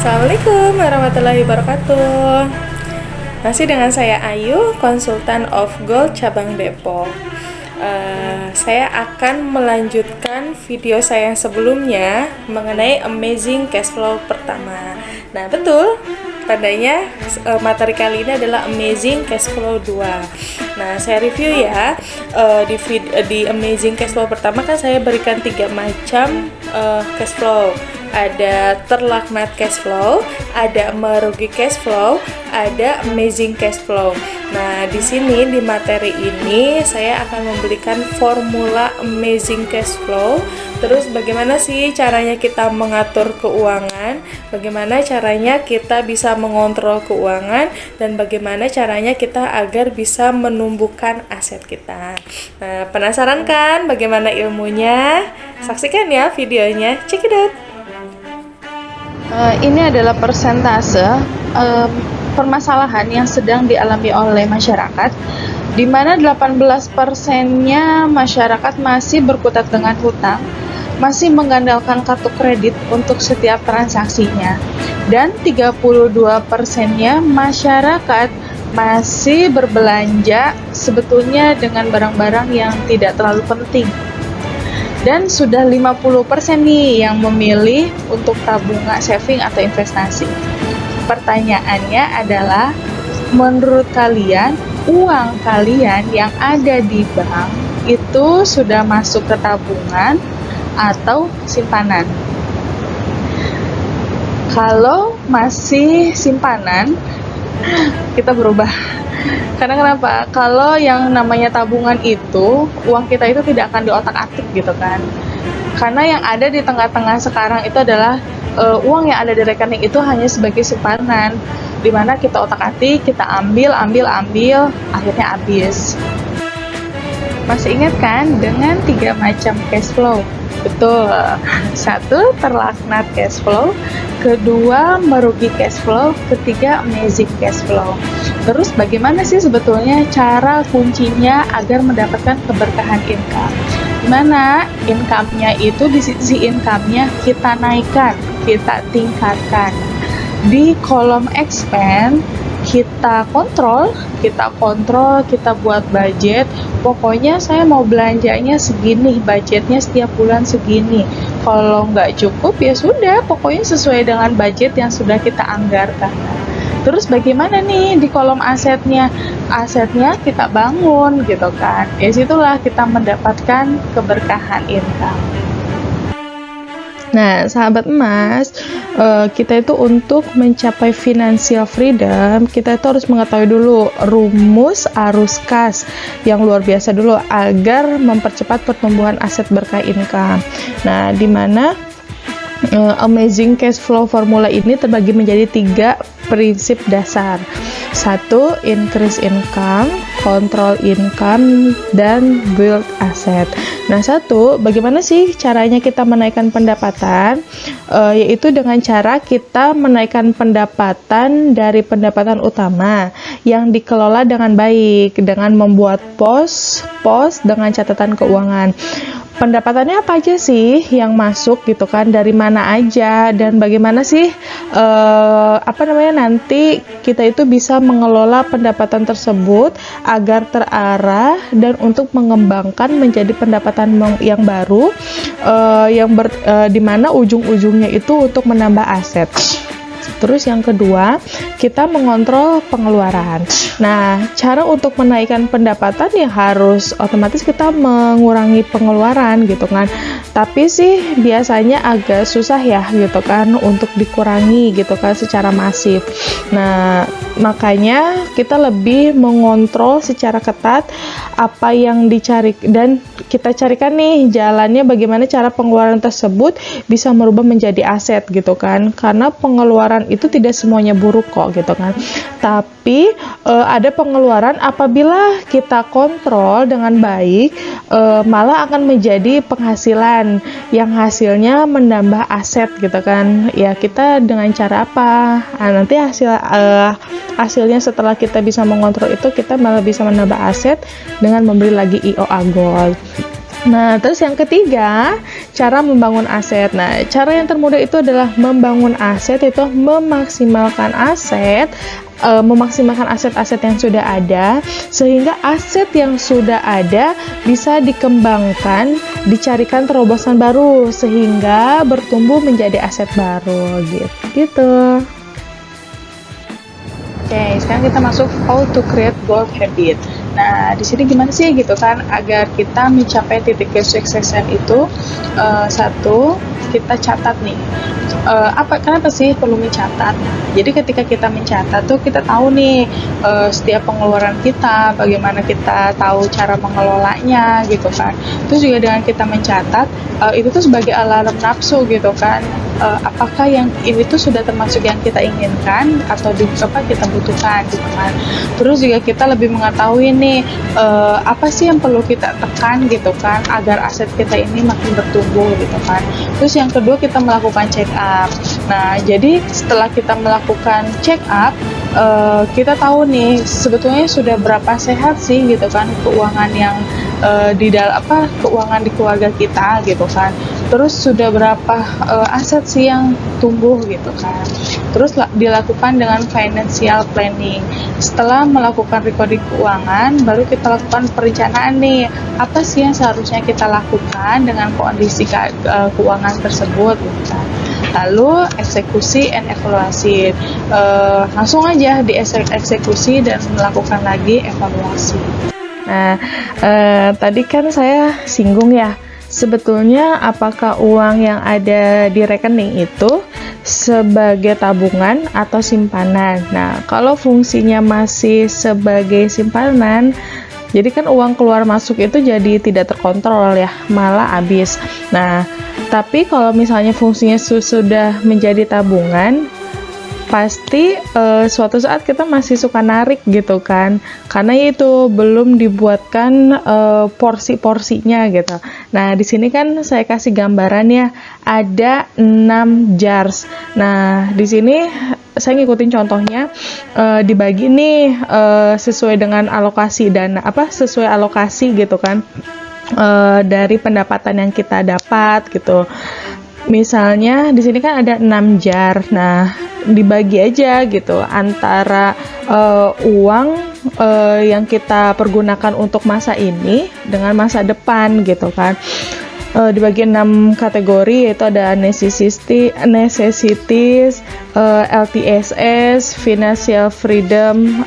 Assalamualaikum warahmatullahi wabarakatuh. Masih dengan saya Ayu, konsultan of Gold cabang Depok. Saya akan melanjutkan video saya yang sebelumnya mengenai amazing cash flow pertama. Nah, betul, tandanya materi kali ini adalah amazing cash flow 2. Nah, saya review ya. Di amazing cash flow pertama kan saya berikan 3 macam cash flow. Ada terlaknat cash flow, ada merugi cash flow, ada amazing cash flow. Nah, di sini di materi ini saya akan memberikan formula amazing cash flow. Terus bagaimana sih caranya kita mengatur keuangan, bagaimana caranya kita bisa mengontrol keuangan, dan bagaimana caranya kita agar bisa menumbuhkan aset kita. Nah, penasaran kan bagaimana ilmunya? Saksikan ya videonya, check it out. Ini adalah persentase permasalahan yang sedang dialami oleh masyarakat, di mana 18%-nya masyarakat masih berkutat dengan hutang, masih mengandalkan kartu kredit untuk setiap transaksinya, dan 32%-nya masyarakat masih berbelanja sebetulnya dengan barang-barang yang tidak terlalu penting. Dan sudah 50% nih yang memilih untuk tabungan, saving atau investasi. Pertanyaannya adalah, menurut kalian, uang kalian yang ada di bank itu sudah masuk ke tabungan atau simpanan? Kalau masih simpanan, kita berubah. Karena kenapa? Kalau yang namanya tabungan itu, uang kita itu tidak akan diotak-atik gitu kan. Karena yang ada di tengah-tengah sekarang itu adalah uang yang ada di rekening itu hanya sebagai simpanan, dimana kita otak-atik, kita ambil, akhirnya habis. Masih ingat kan dengan 3 macam cash flow? Betul. 1, terlaknat cash flow. 2, merugi cash flow. 3, amazing cash flow. Terus bagaimana sih sebetulnya cara kuncinya agar mendapatkan keberkahan income? Dimana income-nya itu, di sisi income-nya kita naikkan, kita tingkatkan. Di kolom expand kita kontrol, kita buat budget. Pokoknya saya mau belanjanya segini, budgetnya setiap bulan segini. Kalau nggak cukup ya sudah, pokoknya sesuai dengan budget yang sudah kita anggarkan. Terus bagaimana nih di kolom asetnya? Asetnya kita bangun gitu kan. Ya situlah kita mendapatkan keberkahan income. Nah, sahabat emas, kita itu untuk mencapai financial freedom, kita itu harus mengetahui dulu rumus arus kas yang luar biasa dulu agar mempercepat pertumbuhan aset berkah income. Nah, di mana amazing cash flow formula ini terbagi menjadi 3 prinsip dasar. 1, increase income, control income, dan build asset. Nah, 1, bagaimana sih caranya kita menaikkan pendapatan? Yaitu dengan cara kita menaikkan pendapatan dari pendapatan utama yang dikelola dengan baik, dengan membuat pos dengan catatan keuangan. Pendapatannya apa aja sih yang masuk gitu kan, dari mana aja, dan bagaimana sih nanti kita itu bisa mengelola pendapatan tersebut agar terarah dan untuk mengembangkan menjadi pendapatan yang baru, di mana ujung-ujungnya itu untuk menambah aset. Terus yang kedua, kita mengontrol pengeluaran. Nah, cara untuk menaikkan pendapatan ya harus otomatis kita mengurangi pengeluaran gitu kan. Tapi sih biasanya agak susah ya gitu kan untuk dikurangi gitu kan secara masif. Nah, makanya kita lebih mengontrol secara ketat apa yang dicari, dan kita carikan nih jalannya bagaimana cara pengeluaran tersebut bisa merubah menjadi aset gitu kan. Karena pengeluaran itu tidak semuanya buruk kok gitu kan, tapi ada pengeluaran apabila kita kontrol dengan baik malah akan menjadi penghasilan yang hasilnya menambah aset gitu kan. Ya, kita dengan cara apa? Nah, nanti hasilnya setelah kita bisa mengontrol itu, kita malah bisa menambah aset dengan membeli lagi IOA Gold. Nah, terus yang ketiga, cara membangun aset. Nah, cara yang termudah itu adalah membangun aset, itu memaksimalkan aset-aset yang sudah ada, sehingga aset yang sudah ada bisa dikembangkan, dicarikan terobosan baru, sehingga bertumbuh menjadi aset baru, gitu. Oke, sekarang kita masuk how to create gold habit. Nah, di sini gimana sih gitu kan agar kita mencapai titik kesuksesan itu? Satu, kita catat nih. Kenapa sih perlu mencatat? Jadi ketika kita mencatat tuh kita tahu nih setiap pengeluaran kita, bagaimana kita tahu cara mengelolanya gitu kan. Terus juga dengan kita mencatat itu tuh sebagai alarm nafsu gitu kan. Apakah yang ini tuh sudah termasuk yang kita inginkan atau kita butuhkan gitu kan. Terus juga kita lebih mengetahui nih apa sih yang perlu kita tekan gitu kan agar aset kita ini makin bertumbuh gitu kan. Terus yang kedua kita melakukan check up. Nah, jadi setelah kita melakukan check up kita tahu nih sebetulnya sudah berapa sehat sih gitu kan keuangan yang keuangan di keluarga kita gitu kan. Terus sudah berapa aset sih yang tumbuh gitu kan. Terus dilakukan dengan financial planning. Setelah melakukan recording keuangan, baru kita lakukan perencanaan nih. Apa sih yang seharusnya kita lakukan dengan kondisi keuangan tersebut gitu kan. Lalu eksekusi and evaluasi. Langsung aja dieksekusi dan melakukan lagi evaluasi. Nah, tadi kan saya singgung ya, sebetulnya apakah uang yang ada di rekening itu sebagai tabungan atau simpanan. Nah, kalau fungsinya masih sebagai simpanan, jadi kan uang keluar masuk itu jadi tidak terkontrol ya, malah habis. Nah, tapi kalau misalnya fungsinya sudah menjadi tabungan, pasti suatu saat kita masih suka narik gitu kan, karena itu belum dibuatkan porsi-porsinya gitu. Nah, di sini kan saya kasih gambaran ya, ada 6 jars. Nah, di sini saya ngikutin contohnya, dibagi nih sesuai dengan alokasi dana, sesuai alokasi gitu kan, dari pendapatan yang kita dapat gitu. Misalnya di sini kan ada 6 jar. Nah, dibagi aja gitu antara uang yang kita pergunakan untuk masa ini dengan masa depan gitu kan. Dibagi 6 kategori, yaitu ada necessities, LTSS, financial freedom,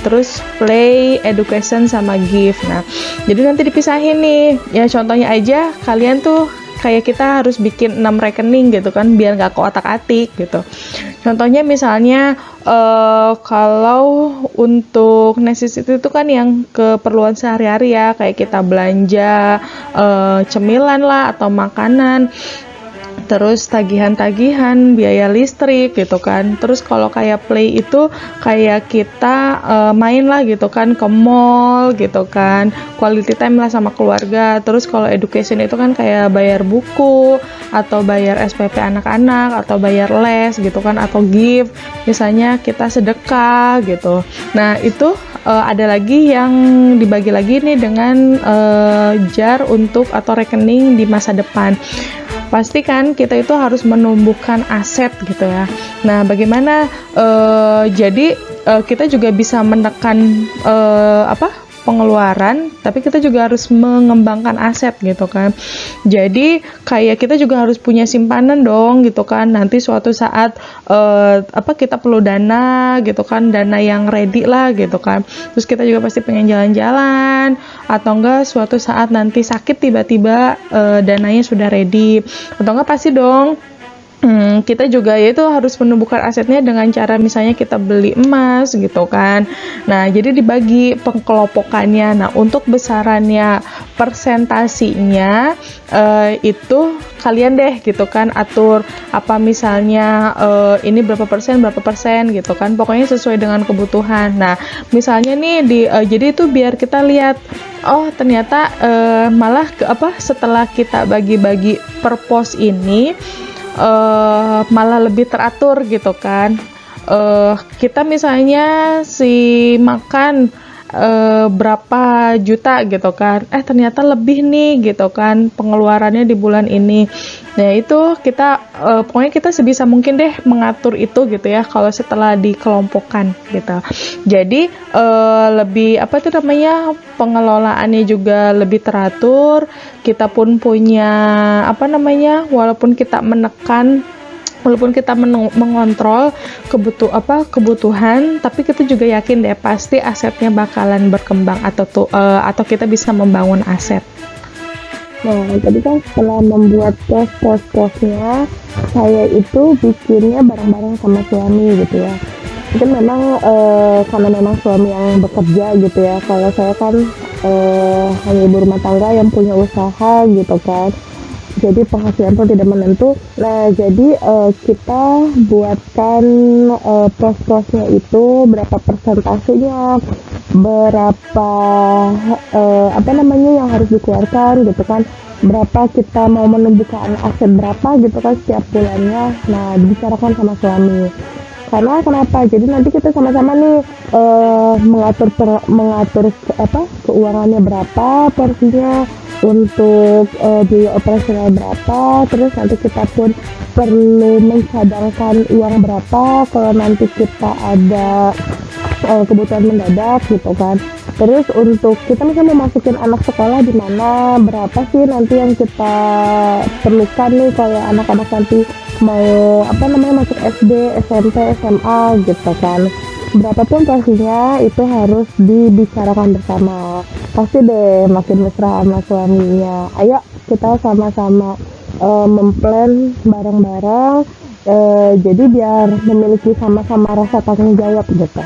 terus play, education, sama gift. Nah, jadi nanti dipisahin nih. Ya contohnya aja, kalian tuh kayak kita harus bikin 6 rekening gitu kan, biar nggak kotak-atik gitu. Contohnya misalnya kalau untuk necessity itu kan yang keperluan sehari-hari ya, kayak kita belanja cemilan lah atau makanan. Terus tagihan-tagihan, biaya listrik gitu kan. Terus kalau kayak play itu kayak kita main lah gitu kan, ke mall gitu kan, quality time lah sama keluarga. Terus kalau education itu kan kayak bayar buku atau bayar SPP anak-anak atau bayar les gitu kan, atau gift misalnya kita sedekah gitu. Nah, itu ada lagi yang dibagi lagi nih dengan jar untuk atau rekening di masa depan. Pastikan kita itu harus menumbuhkan aset gitu ya. Nah, bagaimana jadi kita juga bisa menekan pengeluaran, tapi kita juga harus mengembangkan aset gitu kan. Jadi kayak kita juga harus punya simpanan dong gitu kan. Nanti suatu saat kita perlu dana gitu kan, dana yang ready lah gitu kan. Terus kita juga pasti pengen jalan-jalan, atau enggak suatu saat nanti sakit tiba-tiba dananya sudah ready, atau enggak pasti dong kita juga yaitu harus menumbuhkan asetnya dengan cara misalnya kita beli emas gitu kan. Nah, jadi dibagi pengkelompokannya. Nah, untuk besarannya, persentasinya itu kalian deh gitu kan atur, apa misalnya ini berapa persen gitu kan, pokoknya sesuai dengan kebutuhan. Nah, misalnya nih jadi itu biar kita lihat, oh ternyata malah setelah kita bagi-bagi per pos ini malah lebih teratur gitu kan. Kita misalnya si makan berapa juta gitu kan, ternyata lebih nih gitu kan pengeluarannya di bulan ini. Nah itu kita pokoknya kita sebisa mungkin deh mengatur itu gitu ya kalau setelah dikelompokkan gitu. Jadi lebih apa tuh namanya, pengelolaannya juga lebih teratur. Kita pun punya apa namanya, walaupun kita mengontrol kebutuhan, tapi kita juga yakin deh pasti asetnya bakalan berkembang atau kita bisa membangun aset. Nah, tadi kan setelah membuat pos-posnya, saya itu bikinnya bareng-bareng sama suami gitu ya. Mungkin memang karena memang suami yang bekerja gitu ya. Kalau saya kan hanya ibu rumah tangga yang punya usaha gitu kan. Jadi penghasilan pun tidak menentu. Nah, jadi kita buatkan pos-posnya itu berapa persentasenya, berapa apa namanya yang harus dikeluarkan gitu kan, berapa kita mau menumbuhkan aset berapa gitu kan setiap bulannya. Nah, dibicarakan sama suami. Karena kenapa? Jadi nanti kita sama-sama nih mengatur apa keuangannya berapa porsinya, untuk biaya operasional berapa, terus nanti kita pun perlu mencadangkan uang berapa kalau nanti kita ada kebutuhan mendadak gitu kan. Terus untuk kita misalnya mau masukin anak sekolah di mana, berapa sih nanti yang kita perlukan nih kalau anak-anak nanti mau apa namanya masuk SD, SMP, SMA gitu kan. Berapapun porsinya itu harus dibicarakan bersama. Pasti deh makin mesra sama suaminya. Ayo kita sama-sama memplan bareng-bareng, jadi biar memiliki sama-sama rasa tanggung jawab gitu.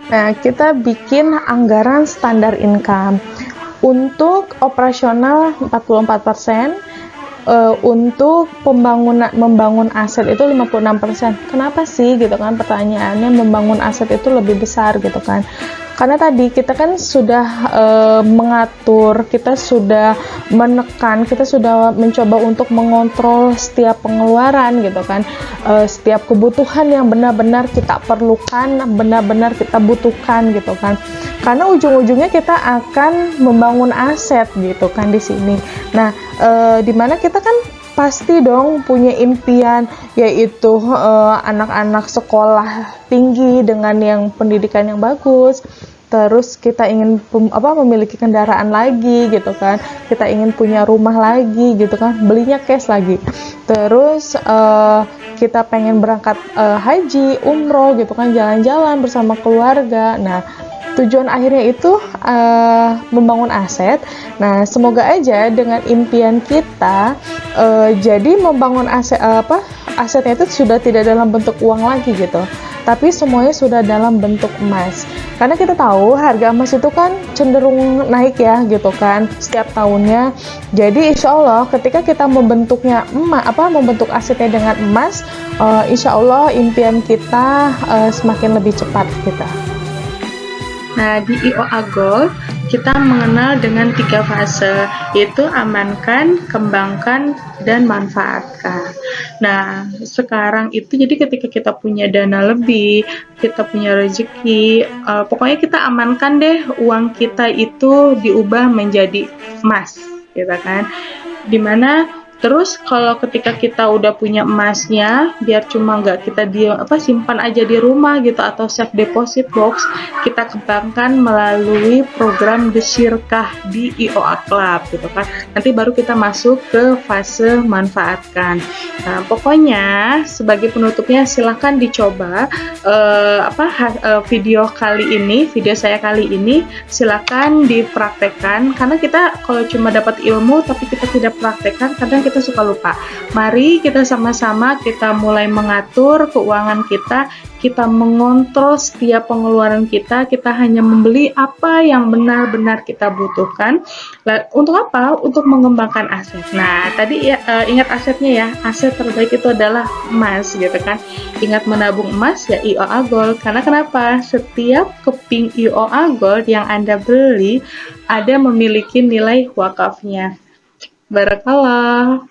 Nah, kita bikin anggaran standar income. Untuk operasional 44%, untuk membangun aset itu 56%. Kenapa sih gitu kan, pertanyaannya membangun aset itu lebih besar gitu kan. Karena tadi kita kan sudah mengatur, kita sudah menekan, kita sudah mencoba untuk mengontrol setiap pengeluaran gitu kan, setiap kebutuhan yang benar-benar kita perlukan, benar-benar kita butuhkan gitu kan. Karena ujung-ujungnya kita akan membangun aset gitu kan di sini. Nah, dimana kita kan pasti dong punya impian, yaitu anak-anak sekolah tinggi dengan yang pendidikan yang bagus. Terus kita ingin memiliki kendaraan lagi gitu kan, kita ingin punya rumah lagi gitu kan, belinya cash lagi. Terus kita pengen berangkat haji, umroh gitu kan, jalan-jalan bersama keluarga. Nah, tujuan akhirnya itu membangun aset. Nah, semoga aja dengan impian kita jadi membangun asetnya itu sudah tidak dalam bentuk uang lagi gitu, tapi semuanya sudah dalam bentuk emas. Karena kita tahu harga emas itu kan cenderung naik ya gitu kan setiap tahunnya. Jadi insya Allah ketika kita membentuk asetnya dengan emas, insya Allah impian kita semakin lebih cepat kita. Nah, di IOA Gold kita mengenal dengan 3 fase, yaitu amankan, kembangkan, dan manfaatkan. Nah, sekarang itu jadi ketika kita punya dana lebih, kita punya rezeki, pokoknya kita amankan deh uang kita itu diubah menjadi emas, gitu kan. Dimana terus kalau ketika kita udah punya emasnya, biar cuma nggak kita simpan aja di rumah gitu atau safe deposit box, kita kembangkan melalui program Desirkah di IOA Club gitu kan. Nanti baru kita masuk ke fase manfaatkan. Nah, pokoknya sebagai penutupnya silahkan dicoba video saya kali ini silahkan dipraktekkan, karena kita kalau cuma dapat ilmu tapi kita tidak praktekkan kadang kita suka lupa. Mari kita sama-sama kita mulai mengatur keuangan kita mengontrol setiap pengeluaran kita hanya membeli apa yang benar-benar kita butuhkan. Untuk apa? Untuk mengembangkan aset. Nah, tadi ya, ingat asetnya ya, aset terbaik itu adalah emas gitu kan. Ingat menabung emas ya IOA Gold. Karena kenapa? Setiap keping IOA Gold yang Anda beli ada memiliki nilai wakafnya. Barakallah.